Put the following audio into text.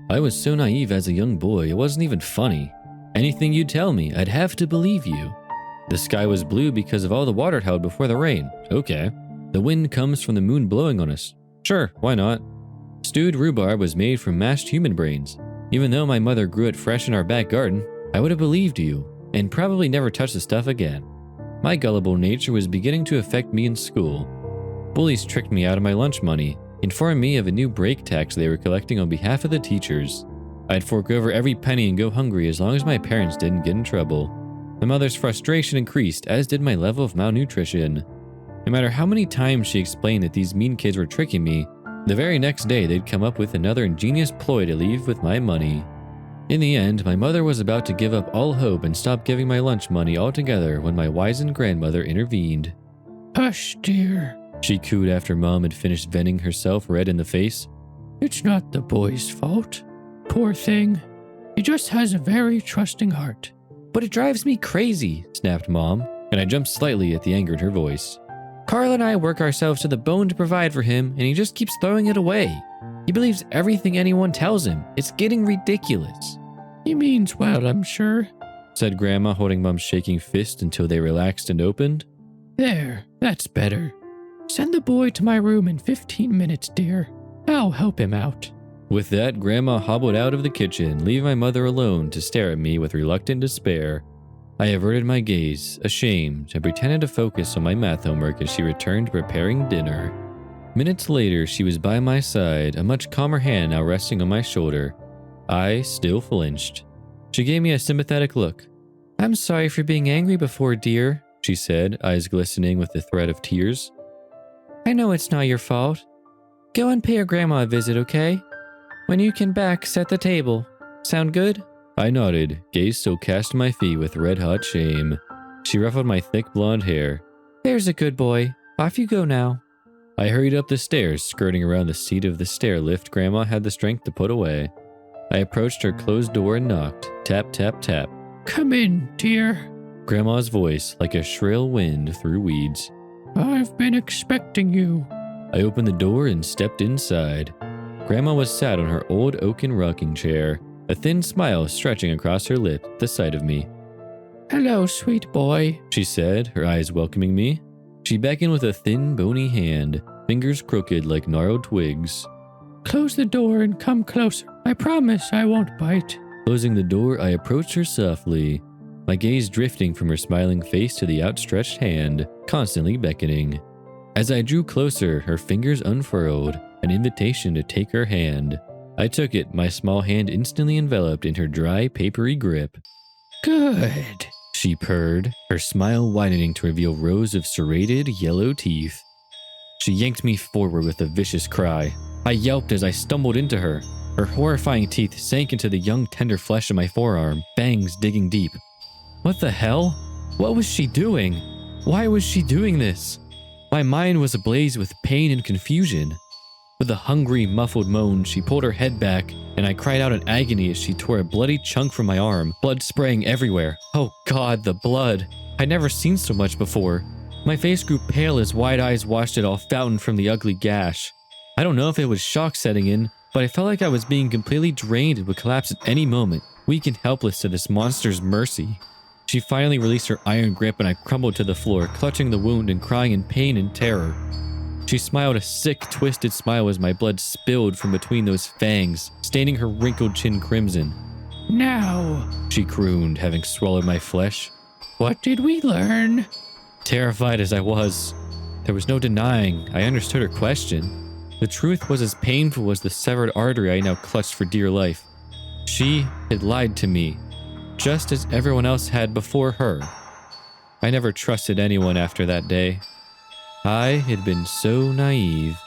I was so naive as a young boy, it wasn't even funny. Anything you tell me, I'd have to believe you. The sky was blue because of all the water it held before the rain. Okay. The wind comes from the moon blowing on us. Sure, why not? Stewed rhubarb was made from mashed human brains. Even though my mother grew it fresh in our back garden, I would have believed you, and probably never touched the stuff again. My gullible nature was beginning to affect me in school. Bullies tricked me out of my lunch money, informed me of a new break tax they were collecting on behalf of the teachers. I'd fork over every penny and go hungry as long as my parents didn't get in trouble. My mother's frustration increased, as did my level of malnutrition. No matter how many times she explained that these mean kids were tricking me, the very next day they'd come up with another ingenious ploy to leave with my money. In the end, my mother was about to give up all hope and stop giving my lunch money altogether when my wizened grandmother intervened. "Hush, dear," she cooed after Mom had finished venting herself red in the face. "It's not the boy's fault. Poor thing. He just has a very trusting heart." "But it drives me crazy," snapped Mom, and I jumped slightly at the anger in her voice. "Carl and I work ourselves to the bone to provide for him, and he just keeps throwing it away. He believes everything anyone tells him. It's getting ridiculous." "He means well, I'm sure," said Grandma, holding Mom's shaking fist until they relaxed and opened. "There, that's better. Send the boy to my room in 15 minutes, dear. I'll help him out." With that, Grandma hobbled out of the kitchen, leaving my mother alone to stare at me with reluctant despair. I averted my gaze, ashamed, and pretended to focus on my math homework as she returned to preparing dinner. Minutes later, she was by my side, a much calmer hand now resting on my shoulder. I still flinched. She gave me a sympathetic look. "I'm sorry for being angry before, dear," she said, eyes glistening with the threat of tears. "I know it's not your fault. Go and pay your grandma a visit, okay? When you can back, set the table. Sound good?" I nodded, gaze still cast on my feet with red-hot shame. She ruffled my thick blonde hair. "There's a good boy. Off you go now." I hurried up the stairs, skirting around the seat of the stair lift Grandma had the strength to put away. I approached her closed door and knocked. Tap, tap, tap. "Come in, dear." Grandma's voice, like a shrill wind through weeds. "I've been expecting you." I opened the door and stepped inside. Grandma was sat on her old oaken rocking chair, a thin smile stretching across her lip at the sight of me. "Hello, sweet boy," she said, her eyes welcoming me. She beckoned with a thin, bony hand, fingers crooked like gnarled twigs. "Close the door and come closer. I promise I won't bite." Closing the door, I approached her softly, my gaze drifting from her smiling face to the outstretched hand, constantly beckoning. As I drew closer, her fingers unfurled, an invitation to take her hand. I took it, my small hand instantly enveloped in her dry, papery grip. "Good," she purred, her smile widening to reveal rows of serrated, yellow teeth. She yanked me forward with a vicious cry. I yelped as I stumbled into her. Her horrifying teeth sank into the young, tender flesh of my forearm, fangs digging deep. What the hell? What was she doing? Why was she doing this? My mind was ablaze with pain and confusion. With a hungry, muffled moan, she pulled her head back, and I cried out in agony as she tore a bloody chunk from my arm, blood spraying everywhere. Oh God, the blood. I'd never seen so much before. My face grew pale as wide eyes watched it all fountain from the ugly gash. I don't know if it was shock setting in, but I felt like I was being completely drained and would collapse at any moment, weak and helpless to this monster's mercy. She finally released her iron grip and I crumbled to the floor, clutching the wound and crying in pain and terror. She smiled a sick, twisted smile as my blood spilled from between those fangs, staining her wrinkled chin crimson. "Now," she crooned, having swallowed my flesh. "what did we learn?" Terrified as I was, there was no denying I understood her question. The truth was as painful as the severed artery I now clutched for dear life. She had lied to me, just as everyone else had before her. I never trusted anyone after that day. I had been so naive.